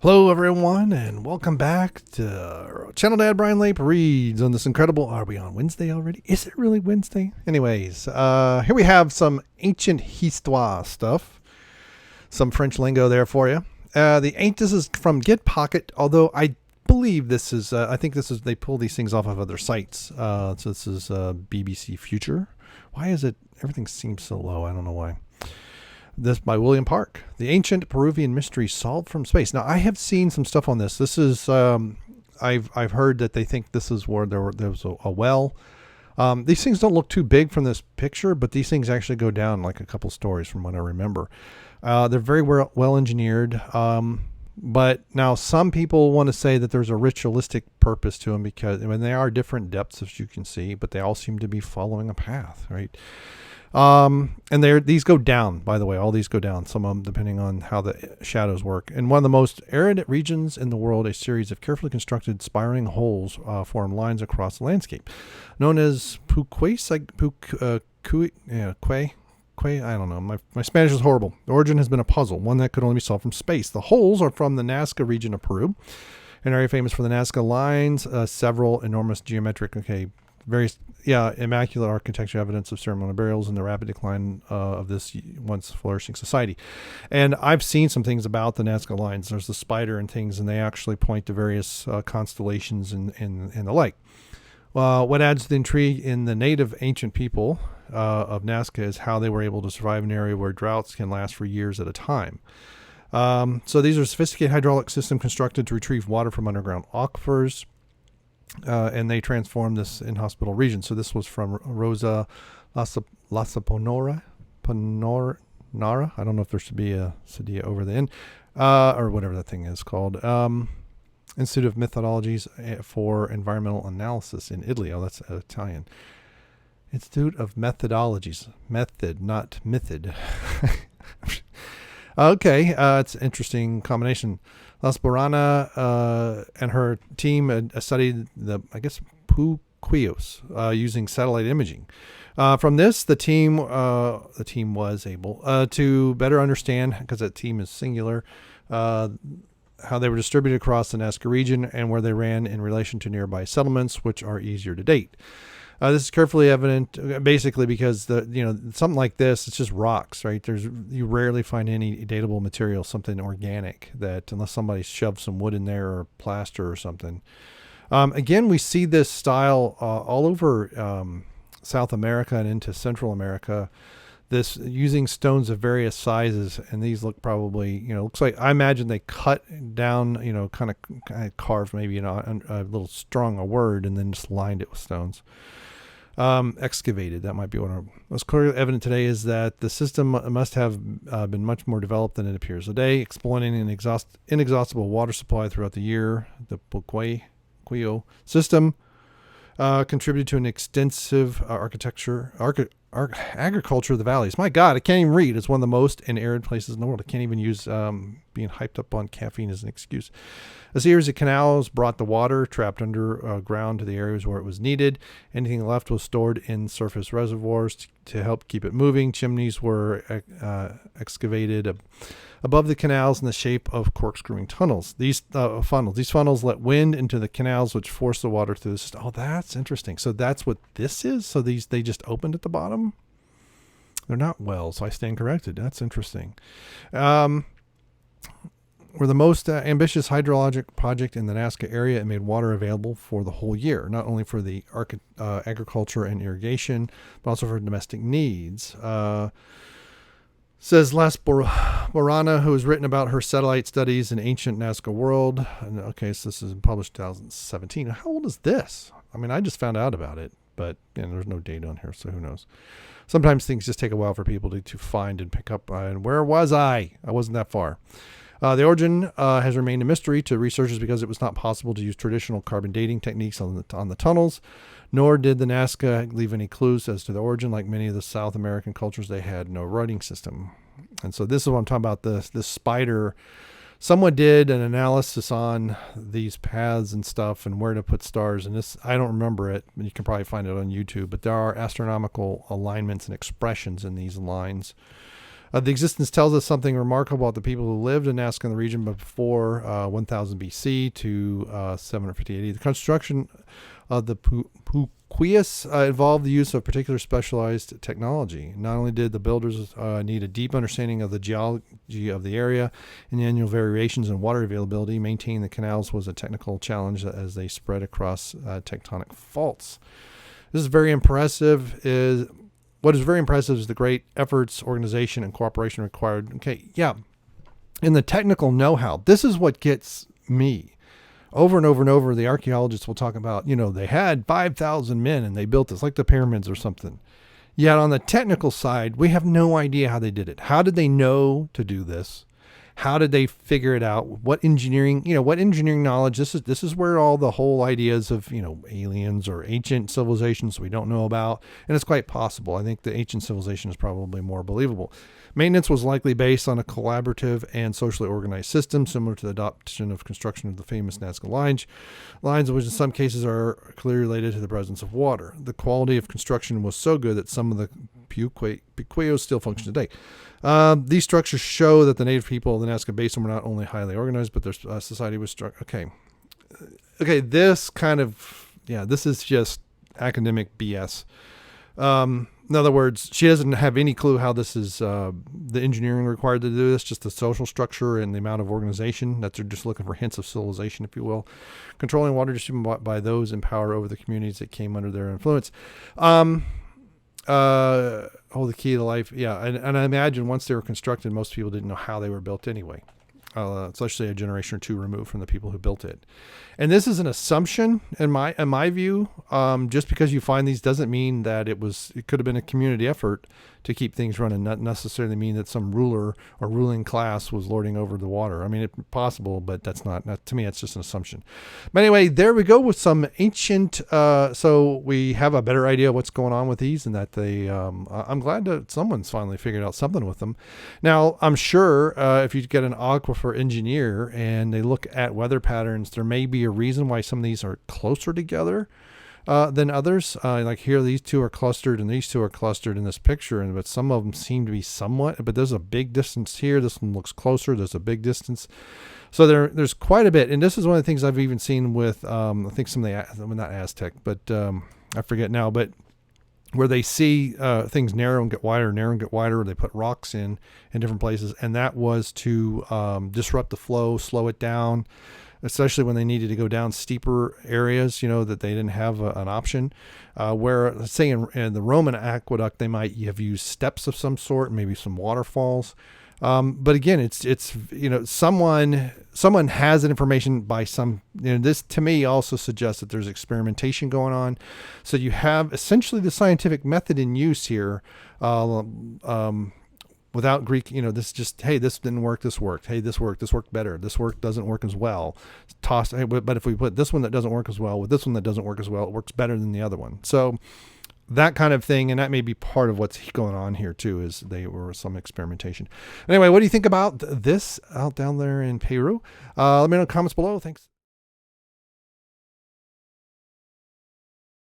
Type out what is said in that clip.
Hello, everyone, and welcome back to channel Dad Bryon Lape reads on this incredible. Are we on Wednesday already? Is it really Wednesday? Anyways, here we have some ancient histoire stuff, some French lingo there for you. This is from Get Pocket, although I believe this is, I think this is, they pull these things off of other sites. So this is BBC Future. Why is it, everything seems so low? I don't know why. This by William Park, the ancient Peruvian mystery solved from space. Now I have seen some stuff on this. This is I've heard that they think this is where there was a well. These things don't look too big from this picture, but these things actually go down like a couple stories from what I remember. They're very well engineered. But now some people want to say that there's a ritualistic purpose to them because they are different depths, as you can see, but they all seem to be following a path, right? And these go down, by the way, all these go down, some of them depending on how the shadows work. In one of the most arid regions in the world, a series of carefully constructed spiraling holes form lines across the landscape, known as Puquios, I don't know. My Spanish is horrible. The origin has been a puzzle, one that could only be solved from space. The holes are from the Nasca region of Peru, an area famous for the Nasca lines, several enormous geometric, immaculate architecture, evidence of ceremonial burials, and the rapid decline of this once flourishing society. And I've seen some things about the Nazca lines. There's the spider and things, and they actually point to various constellations and the like. What adds to the intrigue in the native ancient people of Nazca is how they were able to survive in an area where droughts can last for years at a time. So these are sophisticated hydraulic systems constructed to retrieve water from underground aquifers. And they transformed this inhospitable region. So this was from Rosa Lasaponara. I don't know if there should be a Sadia over the end, or whatever that thing is called. Institute of Methodologies for Environmental Analysis in Italy. Oh, that's Italian. Institute of Methodologies. Method, not mythid. Okay, it's an interesting combination. Lasaponara and her team studied Puquios using satellite imaging. From this, the team was able to better understand, because that team is singular, how they were distributed across the Nasca region and where they ran in relation to nearby settlements, which are easier to date. This is carefully evident, basically, because something like this, it's just rocks, right? You rarely find any datable material, something organic, that unless somebody shoved some wood in there or plaster or something. Again, we see this style all over South America and into Central America. This using stones of various sizes, and these look probably, looks like, I imagine they cut down, kind of carved maybe, a little strong a word, and then just lined it with stones. Excavated, that might be what most clearly evident today is that the system must have been much more developed than it appears today, exploiting an inexhaustible water supply throughout the year. The Puquio system contributed to an extensive agriculture of the valleys. My God, I can't even read. It's one of the most arid places in the world. I can't even use being hyped up on caffeine as an excuse. A series of canals brought the water trapped underground to the areas where it was needed. Anything left was stored in surface reservoirs to help keep it moving. Chimneys were excavated above the canals in the shape of corkscrewing tunnels. These funnels let wind into the canals, which force the water through the system. Oh, that's interesting. So that's what this is? So they just opened at the bottom? They're not wells. I stand corrected. That's interesting. Were the most ambitious hydrologic project in the Nasca area. It made water available for the whole year, not only for the agriculture and irrigation, but also for domestic needs. Says Lasaponara, who has written about her satellite studies in ancient Nasca world. And, okay, so this is published 2017. How old is this? I mean, I just found out about it, but there's no date on here, so who knows? Sometimes things just take a while for people to find and pick up. And where was I? I wasn't that far. The origin has remained a mystery to researchers because it was not possible to use traditional carbon dating techniques on the tunnels, nor did the Nasca leave any clues as to the origin. Like many of the South American cultures, they had no writing system. And so this is what I'm talking about, this spider. Someone did an analysis on these paths and stuff and where to put stars. And this, I don't remember it, but you can probably find it on YouTube. But there are astronomical alignments and expressions in these lines. The existence tells us something remarkable about the people who lived in Nasca in the region before 1000 BC to 750 AD. The construction of the Puquios involved the use of particular specialized technology. Not only did the builders need a deep understanding of the geology of the area and the annual variations in water availability, maintaining the canals was a technical challenge as they spread across tectonic faults. This is very impressive. What is very impressive is the great efforts, organization, and cooperation required. Okay, yeah, in the technical know-how, this is what gets me. Over and over and over, the archaeologists will talk about, they had 5,000 men and they built this, like the pyramids or something. Yet on the technical side, we have no idea how they did it. How did they know to do this? How did they figure it out? What engineering knowledge? This is where all the whole ideas of, aliens or ancient civilizations we don't know about. And it's quite possible. I think the ancient civilization is probably more believable. Maintenance was likely based on a collaborative and socially organized system, similar to the adoption of construction of the famous Nasca lines, which in some cases are clearly related to the presence of water. The quality of construction was so good that some of the Puquios still function today. These structures show that the native people of the Nasca Basin were not only highly organized, but their society was strong. Okay, this is just academic BS. In other words, she doesn't have any clue how this is the engineering required to do this, just the social structure and the amount of organization, that they're just looking for hints of civilization, if you will. Controlling water distribution by those in power over the communities that came under their influence. The key to life. Yeah. And I imagine once they were constructed, most people didn't know how they were built anyway. Especially a generation or two removed from the people who built it. And this is an assumption in my view. Just because you find these doesn't mean that it could have been a community effort to keep things running, not necessarily mean that some ruler or ruling class was lording over the water. I mean, it's possible, but that's not to me, it's just an assumption. But anyway, there we go with some ancient, so we have a better idea of what's going on with these, and that I'm glad that someone's finally figured out something with them. Now, I'm sure if you get an aquifer engineer and they look at weather patterns, there may be a reason why some of these are closer together than others. Like here, these two are clustered and these two are clustered in this picture, but some of them seem to be somewhat, but there's a big distance here. This one looks closer. There's a big distance. So there's quite a bit. And this is one of the things I've even seen with, I think some of the, not Aztec, but I forget now, but where they see things narrow and get wider, or they put rocks in different places. And that was to disrupt the flow, slow it down, especially when they needed to go down steeper areas, that they didn't have an option. Where, let's say in the Roman aqueduct, they might have used steps of some sort, maybe some waterfalls. But again, it's someone has that information by some, this to me also suggests that there's experimentation going on. So you have essentially the scientific method in use here, without Greek, this is just, hey, this didn't work, this worked. Hey, this worked better. This doesn't work as well. Hey, but if we put this one that doesn't work as well with this one that doesn't work as well, it works better than the other one. So that kind of thing, and that may be part of what's going on here too, is they were some experimentation. Anyway, what do you think about this out down there in Peru? Let me know in the comments below. Thanks.